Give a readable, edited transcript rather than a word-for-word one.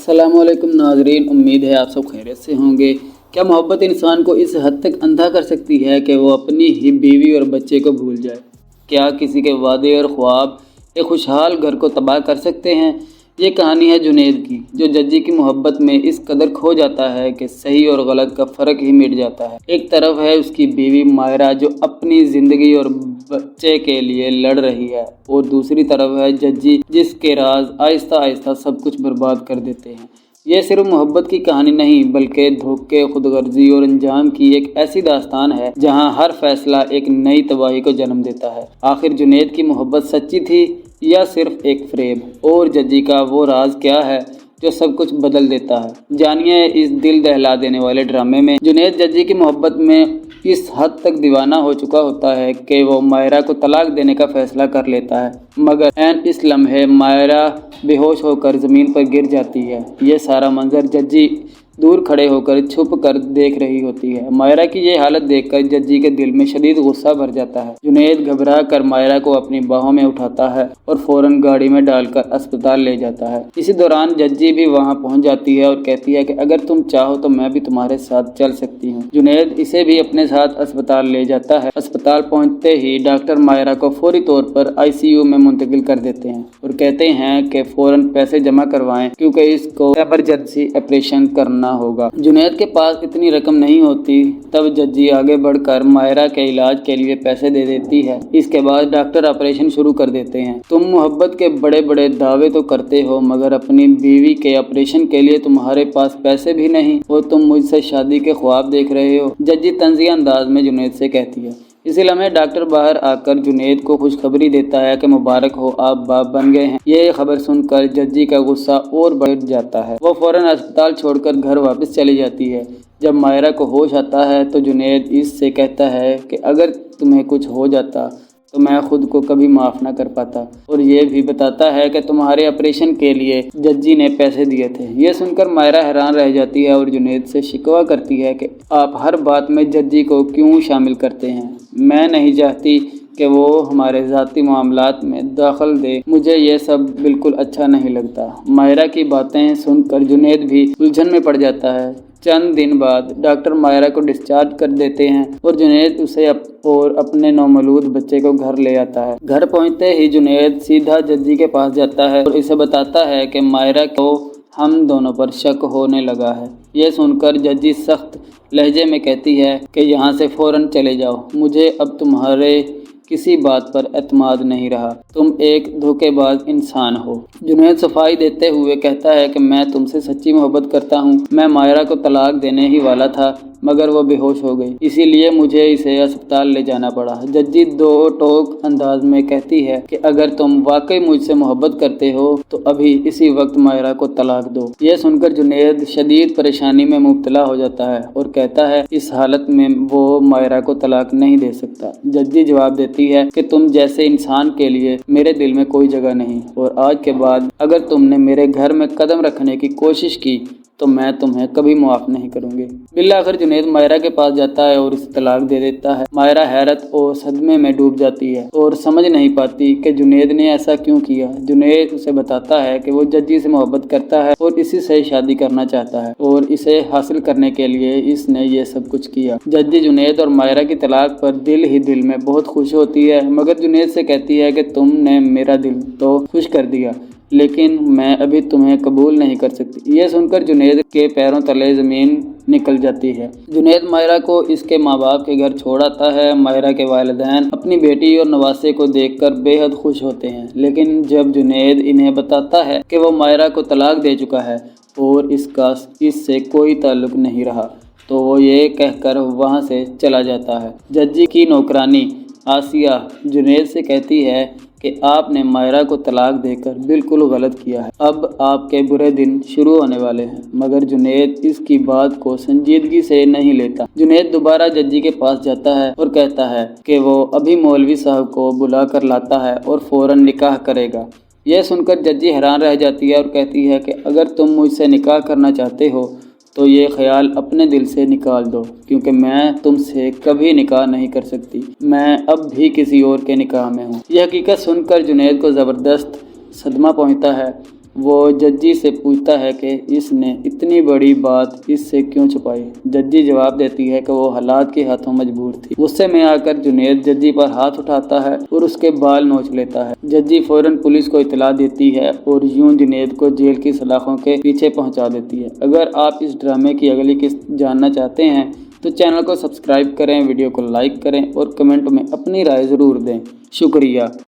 अस्सलाम वालेकुम नाजरीन, उम्मीद है आप सब खैरियत से होंगे। क्या मोहब्बत इंसान को इस हद तक अंधा कर सकती है कि वो अपनी ही बीवी और बच्चे को भूल जाए? क्या किसी के वादे और ख्वाब एक खुशहाल घर को तबाह कर सकते हैं? ये कहानी है जुनैद की, जो जज्जी की मोहब्बत में इस कदर खो जाता है कि सही और गलत का फ़र्क ही मिट जाता है। एक तरफ है उसकी बीवी मायरा, जो अपनी ज़िंदगी और बच्चे के लिए लड़ रही है, और दूसरी तरफ है जज्जी, जिसके राज आहिस्ता आहिस्ता सब कुछ बर्बाद कर देते हैं। ये सिर्फ मोहब्बत की कहानी नहीं, बल्कि धोखे, खुदगर्जी और अंजाम की एक ऐसी दास्तान है जहां हर फैसला एक नई तबाही को जन्म देता है। आखिर जुनैद की मोहब्बत सच्ची थी या सिर्फ एक फ्रेब? और जज्जी का वो राज क्या है जो सब कुछ बदल देता है? जानिए इस दिल दहला देने वाले ड्रामे में। जुनैद जज्जी की मोहब्बत में इस हद तक दीवाना हो चुका होता है कि वो मायरा को तलाक देने का फैसला कर लेता है, मगर ऐन इस लम्हे मायरा बेहोश होकर ज़मीन पर गिर जाती है। ये सारा मंजर जज्जी दूर खड़े होकर छुप कर देख रही होती है। मायरा की ये हालत देखकर जज्जी के दिल में शदीद गुस्सा भर जाता है। जुनैद घबरा कर मायरा को अपनी बाहों में उठाता है और फौरन गाड़ी में डालकर अस्पताल ले जाता है। इसी दौरान जज्जी भी वहां पहुंच जाती है और कहती है कि अगर तुम चाहो तो मैं भी तुम्हारे साथ चल सकती हूँ। जुनैद इसे भी अपने साथ अस्पताल ले जाता है। अस्पताल पहुँचते ही डॉक्टर मायरा को फौरी तौर पर ICU में मुंतकिल कर देते हैं और कहते हैं कि फौरन पैसे जमा करवाएं, क्योंकि इसको इमरजेंसी ऑपरेशन करना होगा। जुनैद के पास इतनी रकम नहीं होती। तब जज्जी आगे बढ़कर मायरा के इलाज के लिए पैसे दे देती है। इसके बाद डॉक्टर ऑपरेशन शुरू कर देते हैं। तुम मोहब्बत के बड़े बड़े दावे तो करते हो, मगर अपनी बीवी के ऑपरेशन के लिए तुम्हारे पास पैसे भी नहीं, और तुम मुझसे शादी के ख्वाब देख रहे हो, जज्जी तंज़िया अंदाज में जुनैद से कहती है। इसी लम्हे डॉक्टर बाहर आकर जुनैद को खुशखबरी देता है कि मुबारक हो, आप बाप बन गए हैं। ये खबर सुनकर जज्जी का गुस्सा और बढ़ जाता है। वो फौरन अस्पताल छोड़कर घर वापस चली जाती है। जब मायरा को होश आता है तो जुनैद इससे कहता है कि अगर तुम्हें कुछ हो जाता तो मैं खुद को कभी माफ़ ना कर पाता, और ये भी बताता है कि तुम्हारे ऑपरेशन के लिए जज्जी ने पैसे दिए थे। ये सुनकर मायरा हैरान रह जाती है और जुनैद से शिकवा करती है कि आप हर बात में जज्जी को क्यों शामिल करते हैं। मैं नहीं चाहती कि वो हमारे ज़ाती मामलात में दखल दे। मुझे ये सब बिल्कुल अच्छा नहीं लगता। मायरा की बातें सुनकर जुनैद भी उलझन में पड़ जाता है। चंद दिन बाद डॉक्टर मायरा को डिस्चार्ज कर देते हैं और जुनैद उसे और अपने नौमौलूद बच्चे को घर ले आता है। घर पहुंचते ही जुनैद सीधा जज्जी के पास जाता है और इसे बताता है कि मायरा को हम दोनों पर शक होने लगा है। यह सुनकर जज्जी सख्त लहजे में कहती है कि यहाँ से फ़ौरन चले जाओ, मुझे अब तुम्हारे किसी बात पर एतमाद नहीं रहा, तुम एक धोखेबाज इंसान हो। जुनैद सफाई देते हुए कहता है कि मैं तुमसे सच्ची मोहब्बत करता हूँ। मैं मायरा को तलाक देने ही वाला था, मगर वो बेहोश हो गई, इसीलिए मुझे इसे अस्पताल ले जाना पड़ा। जज्जी दो टोक अंदाज में कहती है कि अगर तुम वाकई मुझसे मोहब्बत करते हो तो अभी इसी वक्त मायरा को तलाक दो। यह सुनकर जुनैद शदीद परेशानी में मुब्तला हो जाता है और कहता है इस हालत में वो मायरा को तलाक नहीं दे सकता। जज्जी जवाब देती है कि तुम जैसे इंसान के लिए मेरे दिल में कोई जगह नहीं, और आज के बाद अगर तुमने मेरे घर में कदम रखने की कोशिश की तो मैं तुम्हें कभी माफ़ नहीं करूंगी। बिल्लाखिर जुनैद मायरा के पास जाता है और उसे तलाक दे देता है। मायरा हैरत और सदमे में डूब जाती है और समझ नहीं पाती कि जुनैद ने ऐसा क्यों किया। जुनैद उसे बताता है कि वो जज्जी से मोहब्बत करता है और इसी से शादी करना चाहता है, और इसे हासिल करने के लिए इसने ये सब कुछ किया। जज्जी जुनैद और मायरा की तलाक पर दिल ही दिल में बहुत खुश होती है, मगर जुनैद से कहती है कि तुमने मेरा दिल तो खुश कर दिया, लेकिन मैं अभी तुम्हें कबूल नहीं कर सकती। यह सुनकर जुनैद के पैरों तले ज़मीन निकल जाती है। जुनैद मायरा को इसके माँ बाप के घर छोड़ आता है। मायरा के वालिदैन अपनी बेटी और नवासे को देखकर बेहद खुश होते हैं, लेकिन जब जुनैद इन्हें बताता है कि वो मायरा को तलाक दे चुका है और इसका इससे कोई ताल्लुक नहीं रहा, तो वो ये कहकर वहाँ से चला जाता है। जज्जी की नौकरानी आसिया जुनैद से कहती है कि आपने मायरा को तलाक देकर बिल्कुल गलत किया है, अब आपके बुरे दिन शुरू होने वाले हैं। मगर जुनैद इसकी बात को संजीदगी से नहीं लेता। जुनैद दोबारा जज्जी के पास जाता है और कहता है कि वो अभी मौलवी साहब को बुला कर लाता है और फौरन निकाह करेगा। यह सुनकर जज्जी हैरान रह जाती है और कहती है कि अगर तुम मुझसे निकाह करना चाहते हो तो ये ख्याल अपने दिल से निकाल दो, क्योंकि मैं तुमसे कभी निकाह नहीं कर सकती। मैं अब भी किसी और के निकाह में हूँ। यह हकीकत सुनकर जुनैद को ज़बरदस्त सदमा पहुँचता है وہ ججی سے پوچھتا ہے کہ اس نے اتنی بڑی بات اس سے کیوں چھپائی۔ ججی جواب دیتی ہے کہ وہ حالات کے ہاتھوں مجبور تھی۔ غصے میں آ کر جنید ججی پر ہاتھ اٹھاتا ہے اور اس کے بال نوچ لیتا ہے۔ ججی فوراً پولیس کو اطلاع دیتی ہے اور یوں جنید کو جیل کی سلاخوں کے پیچھے پہنچا دیتی ہے۔ اگر آپ اس ڈرامے کی اگلی قسط جاننا چاہتے ہیں تو چینل کو سبسکرائب کریں، ویڈیو کو لائک کریں اور کمنٹ میں اپنی رائے ضرور دیں۔ شکریہ۔